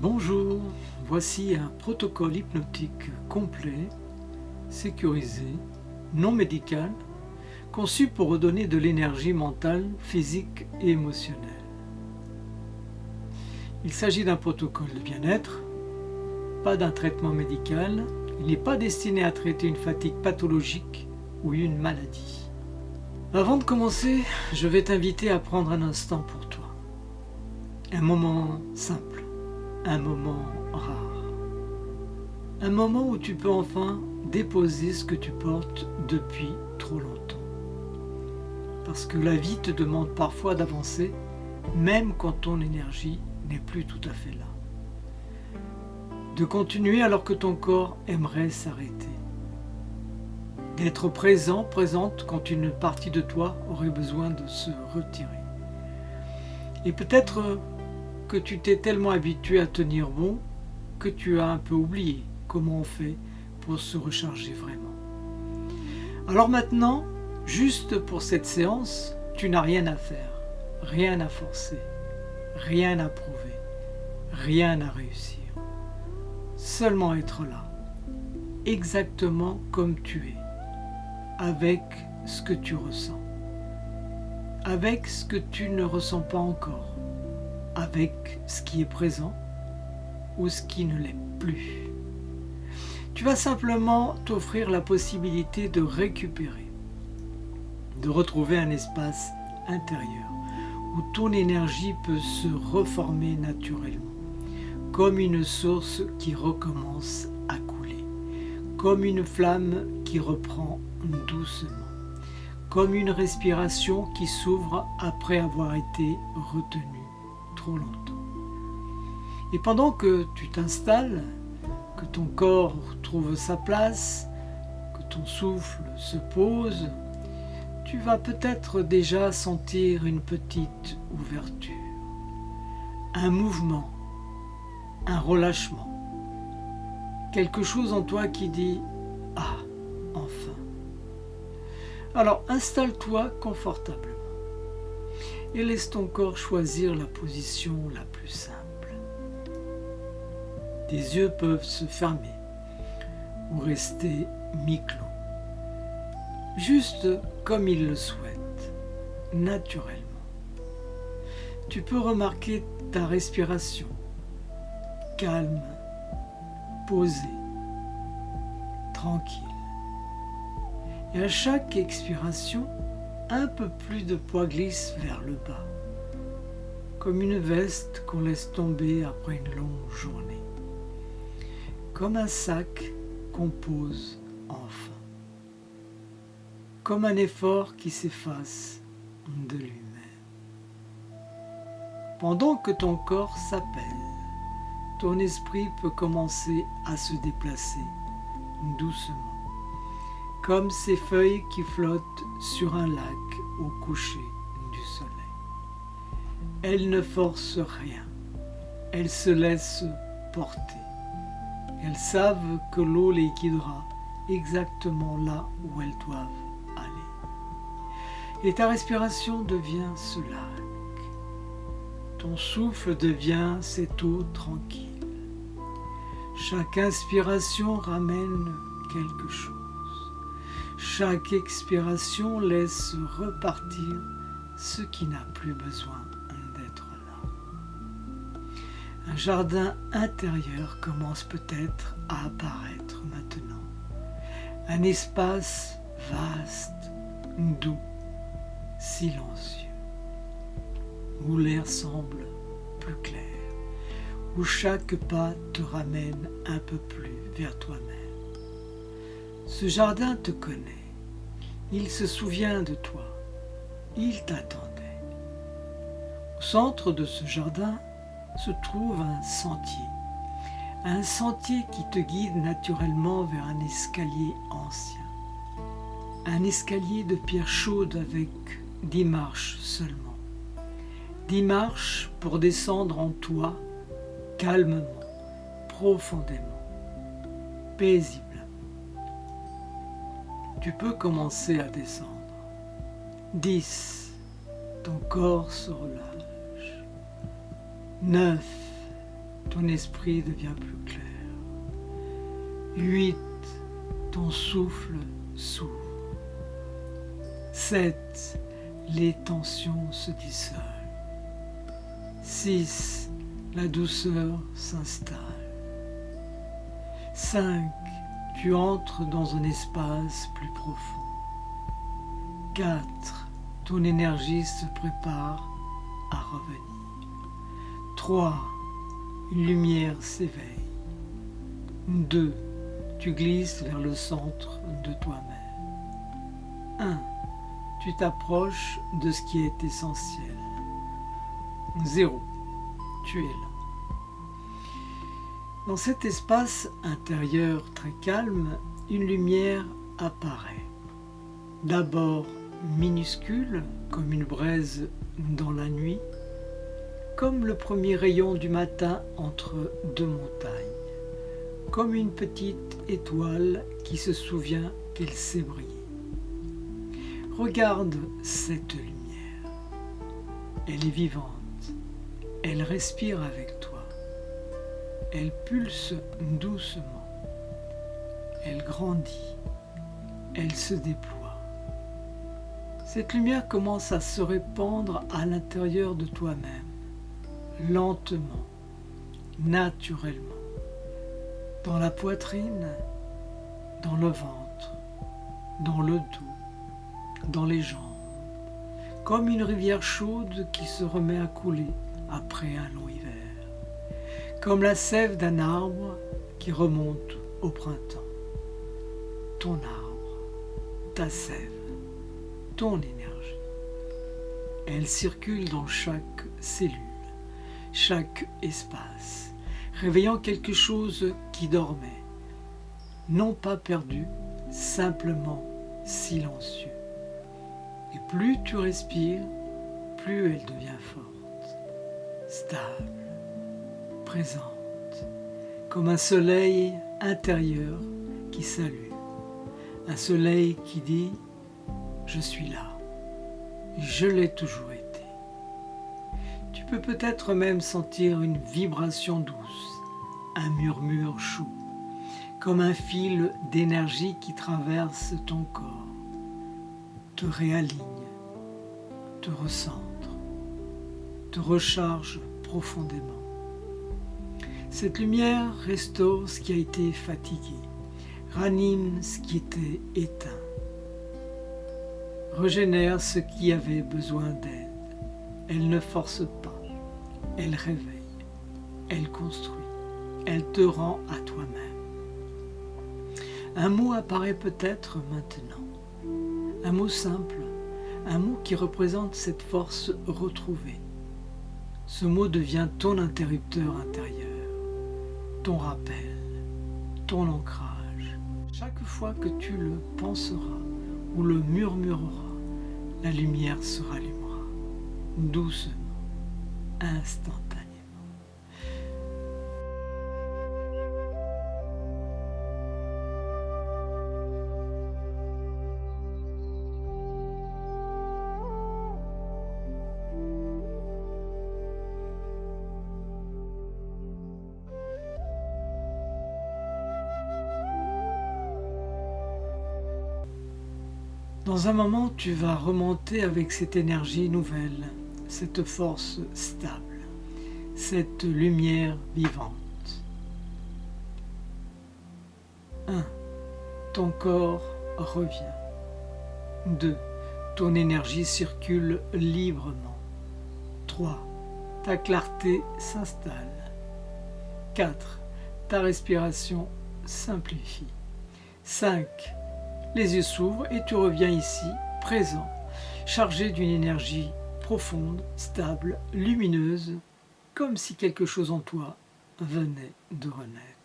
Bonjour, voici un protocole hypnotique complet, sécurisé, non médical, conçu pour redonner de l'énergie mentale, physique et émotionnelle. Il s'agit d'un protocole de bien-être, pas d'un traitement médical, il n'est pas destiné à traiter une fatigue pathologique ou une maladie. Avant de commencer, je vais t'inviter à prendre un instant pour toi. Un moment simple, un moment rare. Un moment où tu peux enfin déposer ce que tu portes depuis trop longtemps. Parce que la vie te demande parfois d'avancer, même quand ton énergie n'est plus tout à fait là. De continuer alors que ton corps aimerait s'arrêter. D'être présent, présente quand une partie de toi aurait besoin de se retirer. Et peut-être que tu t'es tellement habitué à tenir bon que tu as un peu oublié comment on fait pour se recharger vraiment. Alors maintenant, juste pour cette séance, tu n'as rien à faire, rien à forcer, rien à prouver, rien à réussir. Seulement être là, exactement comme tu es, avec ce que tu ressens, avec ce que tu ne ressens pas encore, avec ce qui est présent ou ce qui ne l'est plus. Tu vas simplement t'offrir la possibilité de récupérer, de retrouver un espace intérieur où ton énergie peut se reformer naturellement, comme une source qui recommence à couler, comme une flamme qui reprend doucement, comme une respiration qui s'ouvre après avoir été retenue trop longtemps. Et pendant que tu t'installes, que ton corps trouve sa place, que ton souffle se pose, tu vas peut-être déjà sentir une petite ouverture, un mouvement, un relâchement, quelque chose en toi qui dit « Ah, enfin !» Alors installe-toi confortablement et laisse ton corps choisir la position la plus simple. Tes yeux peuvent se fermer ou rester mi-clos, juste comme ils le souhaitent, naturellement. Tu peux remarquer ta respiration, calme, posée, tranquille. Et à chaque expiration, un peu plus de poids glisse vers le bas, comme une veste qu'on laisse tomber après une longue journée, comme un sac qu'on pose enfin, comme un effort qui s'efface de lui-même. Pendant que ton corps s'appelle, ton esprit peut commencer à se déplacer doucement, comme ces feuilles qui flottent sur un lac au coucher du soleil. Elles ne forcent rien, elles se laissent porter. Elles savent que l'eau les guidera exactement là où elles doivent aller. Et ta respiration devient ce lac. Ton souffle devient cette eau tranquille. Chaque inspiration ramène quelque chose. Chaque expiration laisse repartir ce qui n'a plus besoin d'être là. Un jardin intérieur commence peut-être à apparaître maintenant. Un espace vaste, doux, silencieux, où l'air semble plus clair, où chaque pas te ramène un peu plus vers toi-même. Ce jardin te connaît, il se souvient de toi, il t'attendait. Au centre de ce jardin se trouve un sentier qui te guide naturellement vers un escalier ancien, un escalier de pierre chaude avec 10 marches seulement, 10 marches pour descendre en toi calmement, profondément, paisiblement. Tu peux commencer à descendre. 10, ton corps se relâche. 9, ton esprit devient plus clair. 8, ton souffle s'ouvre. 7, les tensions se dissolvent. 6, la douceur s'installe. 5, tu entres dans un espace plus profond. 4, ton énergie se prépare à revenir. 3, une lumière s'éveille. 2, tu glisses vers le centre de toi-même. 1, tu t'approches de ce qui est essentiel. 0, tu es là. Dans cet espace intérieur très calme, une lumière apparaît. D'abord minuscule, comme une braise dans la nuit, comme le premier rayon du matin entre deux montagnes, comme une petite étoile qui se souvient qu'elle sait briller. Regarde cette lumière. Elle est vivante. Elle respire avec toi. Elle pulse doucement. Elle grandit. Elle se déploie. Cette lumière commence à se répandre à l'intérieur de toi-même, lentement, naturellement, dans la poitrine, dans le ventre, dans le dos, dans les jambes, comme une rivière chaude qui se remet à couler après un long hiver, comme la sève d'un arbre qui remonte au printemps. Ton arbre, ta sève, ton énergie. Elle circule dans chaque cellule, chaque espace, réveillant quelque chose qui dormait, non pas perdu, simplement silencieux. Et plus tu respires, plus elle devient forte, stable, présente, comme un soleil intérieur qui salue, un soleil qui dit « Je suis là, je l'ai toujours été ». Tu peux peut-être même sentir une vibration douce, un murmure chaud, comme un fil d'énergie qui traverse ton corps, te réaligne, te recentre, te recharge profondément. Cette lumière restaure ce qui a été fatigué, ranime ce qui était éteint, régénère ce qui avait besoin d'aide. Elle ne force pas, elle réveille, elle construit, elle te rend à toi-même. Un mot apparaît peut-être maintenant, un mot simple, un mot qui représente cette force retrouvée. Ce mot devient ton interrupteur intérieur, ton rappel, ton ancrage. Chaque fois que tu le penseras ou le murmureras, la lumière se rallumera, doucement, instantanément. Dans un moment, tu vas remonter avec cette énergie nouvelle, cette force stable, cette lumière vivante. 1. Ton corps revient. 2. Ton énergie circule librement. 3. Ta clarté s'installe. 4. Ta respiration simplifie. 5. Les yeux s'ouvrent et tu reviens ici, présent, chargé d'une énergie profonde, stable, lumineuse, comme si quelque chose en toi venait de renaître.